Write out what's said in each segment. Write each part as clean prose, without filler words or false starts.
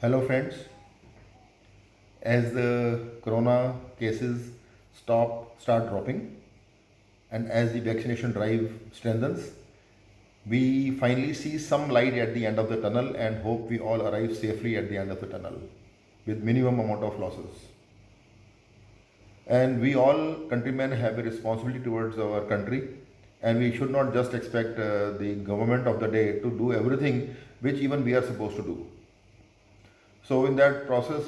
Hello, friends. As the corona cases start dropping, and as the vaccination drive strengthens, we finally see some light at the end of the tunnel and hope we all arrive safely at the end of the tunnel with minimum amount of losses. And we all countrymen have a responsibility towards our country, and we should not just expect the government of the day to do everything which even we are supposed to do. So in that process,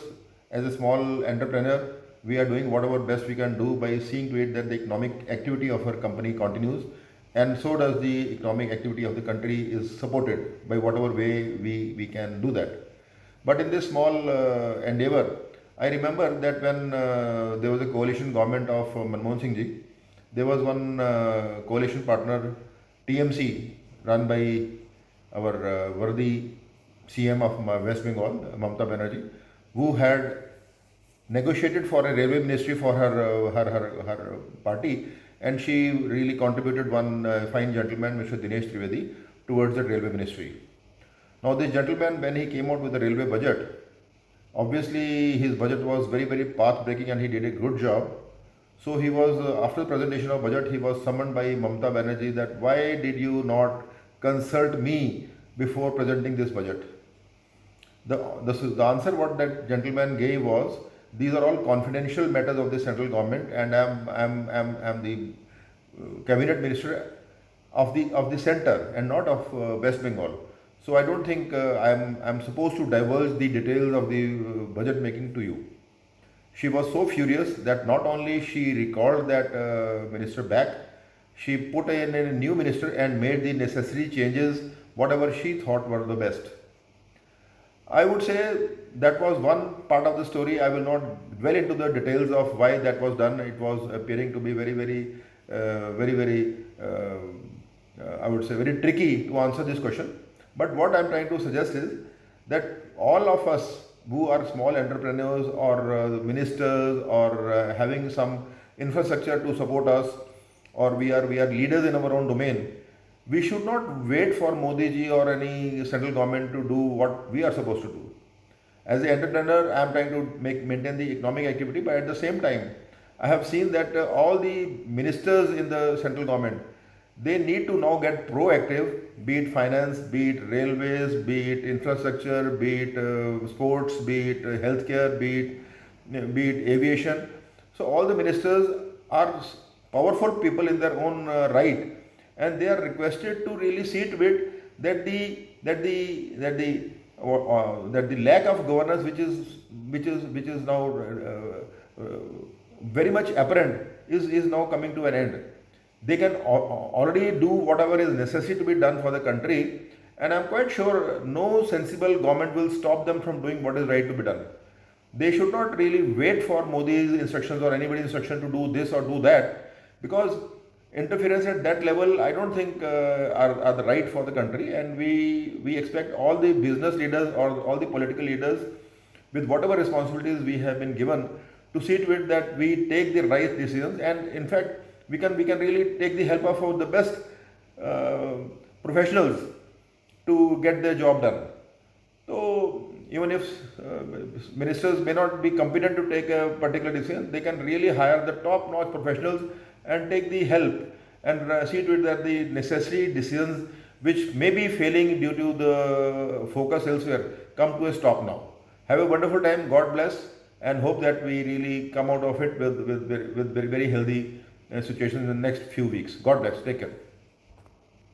as a small entrepreneur, we are doing whatever best we can do by seeing to it that the economic activity of our company continues, and so does the economic activity of the country is supported by whatever way we can do that. But in this small endeavor, I remember that when there was a coalition government of Manmohan Singh ji, there was one coalition partner, TMC, run by our worthy CM of West Bengal, Mamata Banerjee, who had negotiated for a railway ministry for her party, and she really contributed one fine gentleman, Mr. Dinesh Trivedi, towards the railway ministry. Now, this gentleman, when he came out with the railway budget, obviously his budget was very path breaking, and he did a good job. So he was after the presentation of budget, he was summoned by Mamata Banerjee that why did you not consult me before presenting this budget? The answer what that gentleman gave was, these are all confidential matters of the central government, and I'm the cabinet minister of the center and not of West Bengal. So I don't think I'm supposed to divulge the details of the budget making to you. She was so furious that not only she recalled that minister back, she put in a new minister and made the necessary changes, whatever she thought were the best. I would say that was one part of the story. I will not dwell into the details of why that was done. It was appearing to be very, I would say, very tricky to answer this question. But what I'm trying to suggest is that all of us who are small entrepreneurs or ministers or having some infrastructure to support us, or we are leaders in our own domain, we should not wait for Modi ji or any central government to do what we are supposed to do. As an entrepreneur, I am trying to maintain the economic activity, but at the same time, I have seen that all the ministers in the central government, they need to now get proactive, be it finance, be it railways, be it infrastructure, be it sports, be it healthcare, be it aviation. So all the ministers are powerful people in their own right, and they are requested to really see to it that the lack of governance which is now very much apparent is now coming to an end. They can already do whatever is necessary to be done for the country, and I'm quite sure no sensible government will stop them from doing what is right to be done. They should not really wait for Modi's instructions or anybody's instruction to do this or do that, because interference at that level I don't think are the right for the country, and we expect all the business leaders or all the political leaders with whatever responsibilities we have been given to see to it that we take the right decisions, and in fact we can really take the help of the best professionals to get their job done. So even if ministers may not be competent to take a particular decision, they can really hire the top-notch professionals and take the help and see to it that the necessary decisions which may be failing due to the focus elsewhere come to a stop now. Have a wonderful time. God bless, and hope that we really come out of it with very healthy situations in the next few weeks. God bless. Take care.